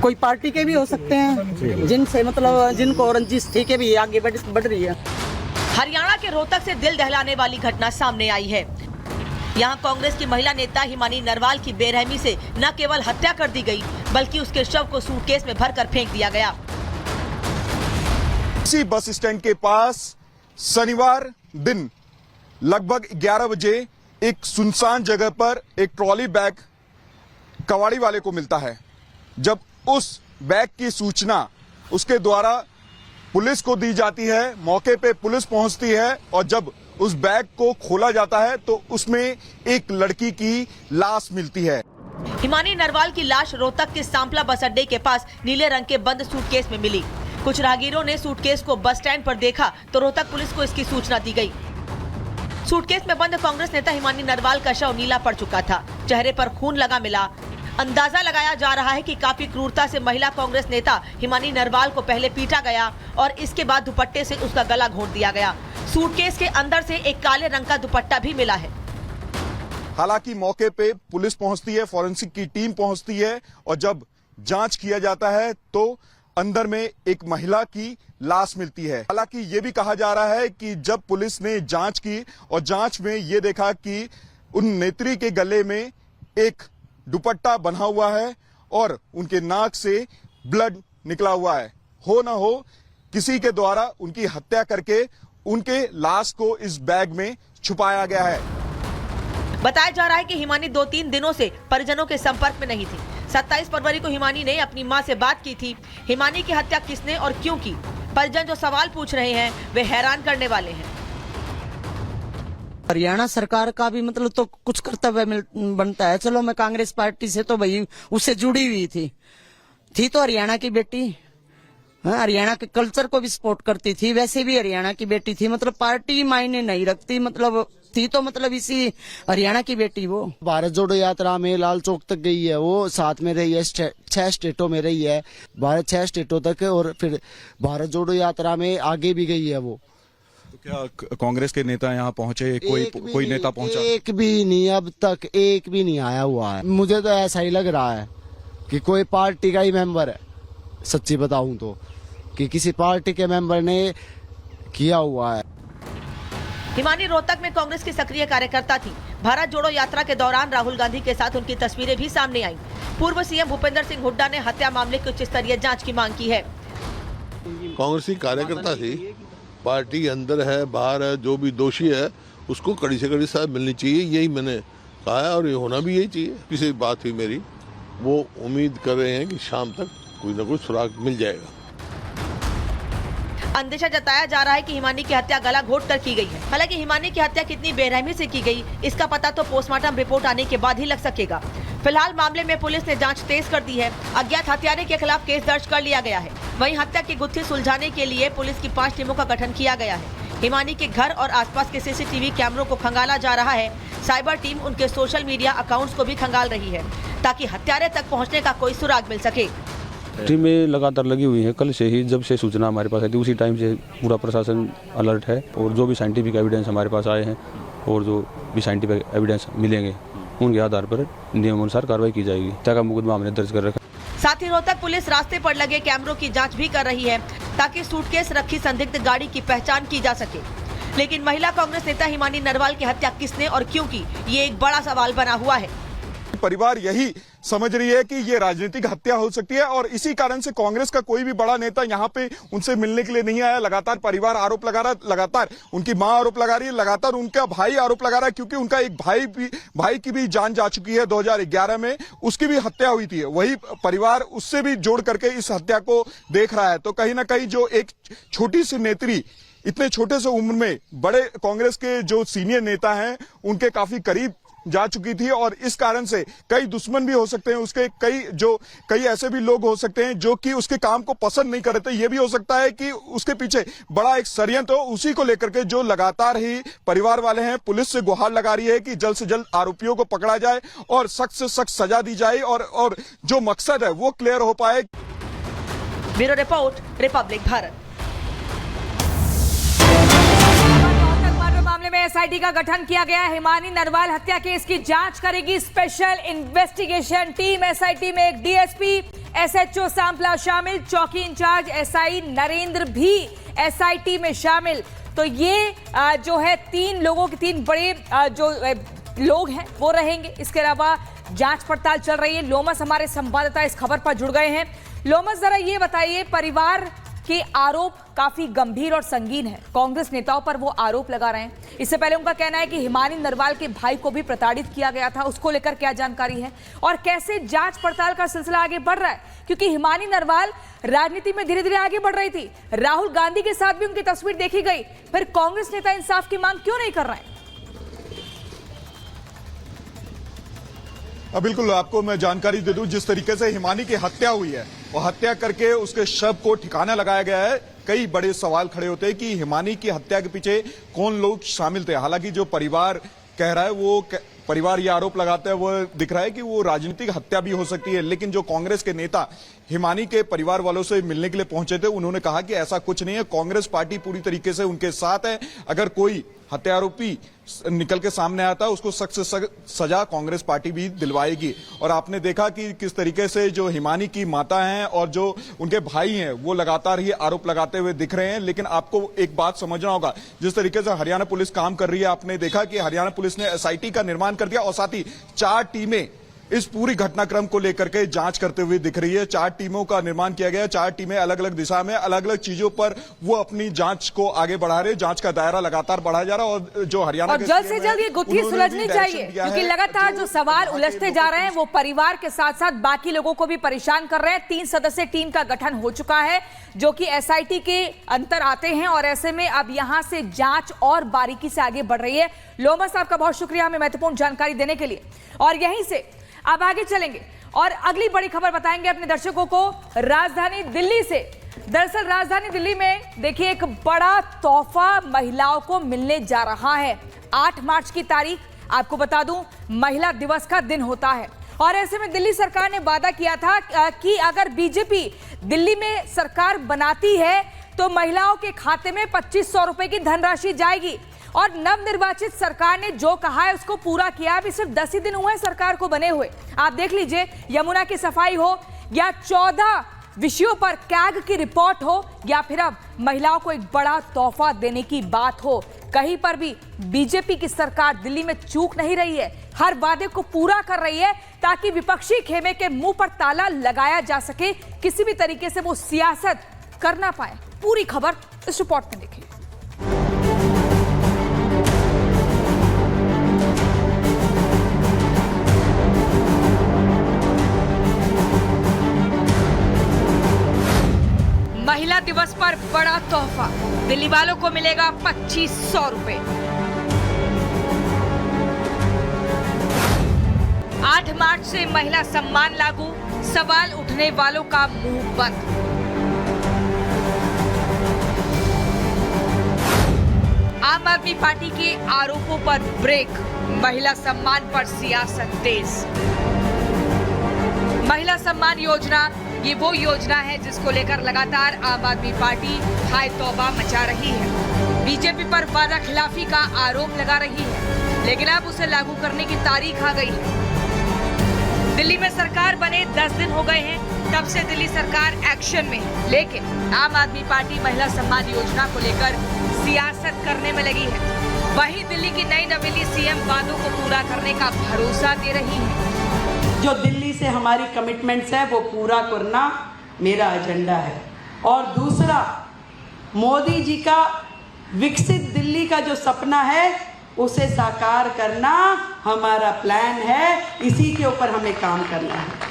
कोई पार्टी के भी हो सकते हैं, जिनसे मतलब जिनको रंजिश थी के भी आगे बढ़ रही है। हरियाणा के रोहतक से दिल दहलाने वाली घटना सामने आई है। यहाँ कांग्रेस की महिला नेता हिमानी नरवाल की बेरहमी से न केवल हत्या कर दी गई, बल्कि उसके शव को सूटकेस में भरकर फेंक दिया गया। इसी बस स्टैंड के पास शनिवार दिन लगभग 11 बजे एक सुनसान जगह पर एक ट्रॉली बैग कबाड़ी वाले को मिलता है। जब उस बैग की सूचना उसके द्वारा पुलिस को दी जाती है, मौके पे पुलिस पहुंचती है और जब उस बैग को खोला जाता है तो उसमें एक लड़की की लाश मिलती है। हिमानी नरवाल की लाश रोहतक के सांपला बस अड्डे के पास नीले रंग के बंद सूटकेस में मिली। कुछ राहगीरों ने सूटकेस को बस स्टैंड पर देखा तो रोहतक पुलिस को इसकी सूचना दी गई। सूटकेस में बंद कांग्रेस नेता हिमानी नरवाल का शव नीला पड़ चुका था, चेहरे पर खून लगा मिला। अंदाजा लगाया जा रहा है कि काफी क्रूरता से महिला कांग्रेस नेता हिमानी नरवाल को पहले पीटा गया और इसके बाद दुपट्टे से उसका गला घोंट दिया गया। सूटकेस के अंदर से एक काले रंग का दुपट्टा भी मिला है। हालांकि मौके पे पुलिस पहुंचती है, फॉरेंसिक की टीम पहुंचती है और जब जांच किया जाता है तो अंदर में एक महिला की लाश मिलती है। हालांकि ये भी कहा जा रहा है कि जब पुलिस ने जांच की और जांच में ये देखा कि उन नेत्री के गले में एक दुपट्टा बंधा हुआ है और उनके नाक से ब्लड निकला हुआ है। हो ना हो किसी के द्वारा उनकी हत्या करके उनके लाश को इस बैग में छुपाया गया है। बताया जा रहा है कि हिमानी 2-3 दिनों से परिजनों के संपर्क में नहीं थी। 27 फरवरी को हिमानी ने अपनी मां से बात की थी। हिमानी की हत्या किसने और क्यों की? परिजन जो सवाल पूछ रहे हैं वे हैरान करने वाले हैं। हरियाणा सरकार का भी मतलब तो कुछ कर्तव्य बनता है। चलो मैं कांग्रेस पार्टी से तो भाई उससे जुड़ी हुई थी तो हरियाणा की बेटी, हरियाणा के कल्चर को भी सपोर्ट करती थी, वैसे भी हरियाणा की बेटी थी। मतलब पार्टी मायने नहीं रखती, मतलब थी तो मतलब इसी हरियाणा की बेटी। वो भारत जोड़ो यात्रा में लाल चौक तक गई है, वो साथ में रही है, 6 स्टेटों में रही है, 6 स्टेटों तक, और फिर भारत जोड़ो यात्रा में आगे भी गई है वो। तो क्या कांग्रेस के नेता यहाँ पहुंचे? कोई नेता पहुंचा? एक भी नहीं, अब तक एक भी नहीं आया हुआ है। मुझे तो ऐसा ही लग रहा है कि कोई पार्टी का ही मेंबर है, सच्ची बताऊं तो, कि किसी पार्टी के मेंबर ने किया हुआ है। हिमानी रोहतक में कांग्रेस की सक्रिय कार्यकर्ता थी। भारत जोड़ो यात्रा के दौरान राहुल गांधी के साथ उनकी तस्वीरें भी सामने आईं। पूर्व सीएम भूपेंद्र सिंह हुड्डा ने हत्या मामले की उच्च स्तरीय जांच की मांग की है। कांग्रेस की कार्यकर्ता थी, पार्टी अंदर है बाहर है, जो भी दोषी है उसको कड़ी से कड़ी सजा मिलनी चाहिए, यही मैंने कहा है और ये होना भी यही चाहिए। किसी बात हुई मेरी, वो उम्मीद कर रहे हैं कि शाम तक कोई ना कोई सुराग मिल जाएगा। अंदेशा जताया जा रहा है कि हिमानी की हत्या गला घोट कर की गई है। हालांकि हिमानी की हत्या कितनी बेरहमी से की गई, इसका पता तो पोस्टमार्टम रिपोर्ट आने के बाद ही लग सकेगा। फिलहाल मामले में पुलिस ने जांच तेज कर दी है। अज्ञात हत्यारे के खिलाफ केस दर्ज कर लिया गया है। वहीं हत्या की गुत्थी सुलझाने के लिए पुलिस की 5 टीमों का गठन किया गया है। हिमानी के घर और आसपास के सीसीटीवी कैमरों को खंगाला जा रहा है। साइबर टीम उनके सोशल मीडिया अकाउंट्स को भी खंगाल रही है ताकि हत्यारे तक पहुँचने का कोई सुराग मिल सके। टीमें लगातार लगी हुई हैं। कल से ही जब से सूचना हमारे पास आई थी उसी टाइम से पूरा प्रशासन अलर्ट है और जो भी साइंटिफिक एविडेंस हमारे पास आए हैं और जो भी साइंटिफिक एविडेंस मिलेंगे उनके आधार पर नियमानुसार कार्रवाई की जाएगी। हत्या का मुकदमा हमने दर्ज कर रखा। साथ ही रोहतक पुलिस रास्ते पर लगे कैमरों की जांच भी कर रही है ताकि सूटकेस रखी संदिग्ध गाड़ी की पहचान की जा सके। लेकिन महिला कांग्रेस नेता हिमानी नरवाल की हत्या किसने और क्यों की, ये एक बड़ा सवाल बना हुआ है। परिवार यही समझ रही है कि ये राजनीतिक हत्या हो सकती है और इसी कारण से कांग्रेस का कोई भी बड़ा नेता यहाँ पे उनसे मिलने के लिए नहीं आया। लगातार परिवार आरोप लगा रहा है, लगातार उनकी मां आरोप लगा रही है, लगातार उनका भाई आरोप लगा रहा है, क्योंकि उनका एक भाई की भी जान जा चुकी है। 2011 में उसकी भी हत्या हुई थी। वही परिवार उससे भी जोड़ करके इस हत्या को देख रहा है। तो कहीं ना कहीं जो एक छोटी सी नेत्री इतने छोटे से उम्र में बड़े कांग्रेस के जो सीनियर नेता हैं उनके काफी करीब जा चुकी थी और इस कारण से कई दुश्मन भी हो सकते हैं उसके, कई ऐसे भी लोग हो सकते हैं जो कि उसके काम को पसंद नहीं कर रहे थे। ये भी हो सकता है कि उसके पीछे बड़ा एक षड्यंत्र हो, उसी को लेकर के जो लगातार ही परिवार वाले हैं पुलिस से गुहार लगा रही है कि जल्द से जल्द आरोपियों को पकड़ा जाए और सख्त से सख्त सजा दी जाए और जो मकसद है वो क्लियर हो पाए। Bureau report, Republic Bharat. मामले में एसआईटी का गठन किया गया है। हिमानी नरवाल हत्या केस की जांच करेगी स्पेशल इन्वेस्टिगेशन टीम। एसआईटी में एक डीएसपी, एसएचओ सांपला शामिल, चौकी इंचार्ज एसआई नरेंद्र भी एसआईटी में शामिल। तो ये जो है 3 लोगों के 3 बड़े जो लोग हैं वो रहेंगे। इसके अलावा जांच पड़ताल चल रही है। लोमस हमारे संवाददाता इस खबर पर जुड़ गए हैं। लोमस, जरा ये बताइए, परिवार के आरोप काफी गंभीर और संगीन है, कांग्रेस नेताओं पर वो आरोप लगा रहे हैं। इससे पहले उनका कहना है कि हिमानी नरवाल के भाई को भी प्रताड़ित किया गया था, उसको लेकर क्या जानकारी है और कैसे जांच पड़ताल का सिलसिला आगे बढ़ रहा है? क्योंकि हिमानी नरवाल राजनीति में धीरे धीरे आगे बढ़ रही थी, राहुल गांधी के साथ भी उनकी तस्वीर देखी गई, फिर कांग्रेस नेता इंसाफ की मांग क्यों नहीं कर रहे हैं? बिल्कुल, आपको मैं जानकारी दे दूं, जिस तरीके से हिमानी की हत्या हुई है और हत्या करके उसके शव को ठिकाना लगाया गया है, कई बड़े सवाल खड़े होते हैं कि हिमानी की हत्या के पीछे कौन लोग शामिल थे। हालांकि जो परिवार कह रहा है, वो परिवार ये आरोप लगाता है, वो दिख रहा है कि वो राजनीतिक हत्या भी हो सकती है। लेकिन जो कांग्रेस के नेता हिमानी के परिवार वालों से मिलने के लिए पहुंचे थे, उन्होंने कहा कि ऐसा कुछ नहीं है, कांग्रेस पार्टी पूरी तरीके से उनके साथ है। अगर कोई हत्यारोपी निकल के सामने आता है, उसको सख्त से सख्त सजा कांग्रेस पार्टी भी दिलवाएगी। और आपने देखा कि किस तरीके से जो हिमानी की माता हैं और जो उनके भाई हैं, वो लगातार ही आरोप लगाते हुए दिख रहे हैं। लेकिन आपको एक बात समझना होगा, जिस तरीके से हरियाणा पुलिस काम कर रही है, आपने देखा कि हरियाणा पुलिस ने एसआईटी का निर्माण कर दिया और साथ ही 4 टीमें इस पूरी घटनाक्रम को लेकर के जांच करते हुए दिख रही है। 4 टीमों का निर्माण किया गया है। 4 टीमें अलग अलग दिशा में अलग अलग चीजों पर वो अपनी जांच को आगे बढ़ा रहे हैं। जांच का दायरा लगातार बढ़ा जा रहा है और जो हरियाणा और जल्द से जल्द ये गुत्थी सुलझनी चाहिए, क्योंकि लगातार जो सवाल उलझते जा रहे हैं वो परिवार के साथ साथ बाकी लोगों को भी परेशान कर रहे हैं। 3 सदस्यीय टीम का गठन हो चुका है जो कि एसआईटी के अंतर आते हैं और ऐसे में अब यहां से जांच और बारीकी से आगे बढ़ रही है। लोमा साहब का बहुत शुक्रिया हमें महत्वपूर्ण जानकारी देने के लिए। और यहीं से अब आगे चलेंगे और अगली बड़ी खबर बताएंगे अपने दर्शकों को राजधानी दिल्ली से। दरअसल राजधानी दिल्ली में देखिए एक बड़ा तोहफा महिलाओं को मिलने जा रहा है। 8 मार्च की तारीख, आपको बता दूं, महिला दिवस का दिन होता है और ऐसे में दिल्ली सरकार ने वादा किया था कि अगर बीजेपी दिल्ली में सरकार बनाती है तो महिलाओं के खाते में 2500 रुपए की धनराशि जाएगी। और नवनिर्वाचित सरकार ने जो कहा है उसको पूरा किया। अभी सिर्फ 10 ही दिन हुए सरकार को बने हुए। आप देख लीजिए, यमुना की सफाई हो या 14 विषयों पर कैग की रिपोर्ट हो या फिर अब महिलाओं को एक बड़ा तोहफा देने की बात हो, कहीं पर भी बीजेपी की सरकार दिल्ली में चूक नहीं रही है। हर वादे को पूरा कर रही है ताकि विपक्षी खेमे के मुंह पर ताला लगाया जा सके, किसी भी तरीके से वो सियासत कर ना पाए। पूरी खबर इस रिपोर्ट में देखिए। महिला दिवस पर बड़ा तोहफा, दिल्ली वालों को मिलेगा 2500 रुपए। 8 मार्च से महिला सम्मान लागू, सवाल उठने वालों का मुंह बंद। आम आदमी पार्टी के आरोपों पर ब्रेक, महिला सम्मान पर सियासत तेज। महिला सम्मान योजना ये वो योजना है जिसको लेकर लगातार आम आदमी पार्टी हाय तौबा मचा रही है। बीजेपी पर वादा खिलाफी का आरोप लगा रही है, लेकिन अब उसे लागू करने की तारीख आ गई है। दिल्ली में सरकार बने 10 दिन हो गए हैं, तब से दिल्ली सरकार एक्शन में है, लेकिन आम आदमी पार्टी महिला सम्मान योजना को लेकर सियासत करने में लगी है। वहीं दिल्ली की नई नवेली सीएम वादों को पूरा करने का भरोसा दे रही है। जो दिल्ली से हमारी कमिटमेंट्स है वो पूरा करना मेरा एजेंडा है। और दूसरा, मोदी जी का विकसित दिल्ली का जो सपना है उसे साकार करना हमारा प्लान है, इसी के ऊपर हमें काम करना है।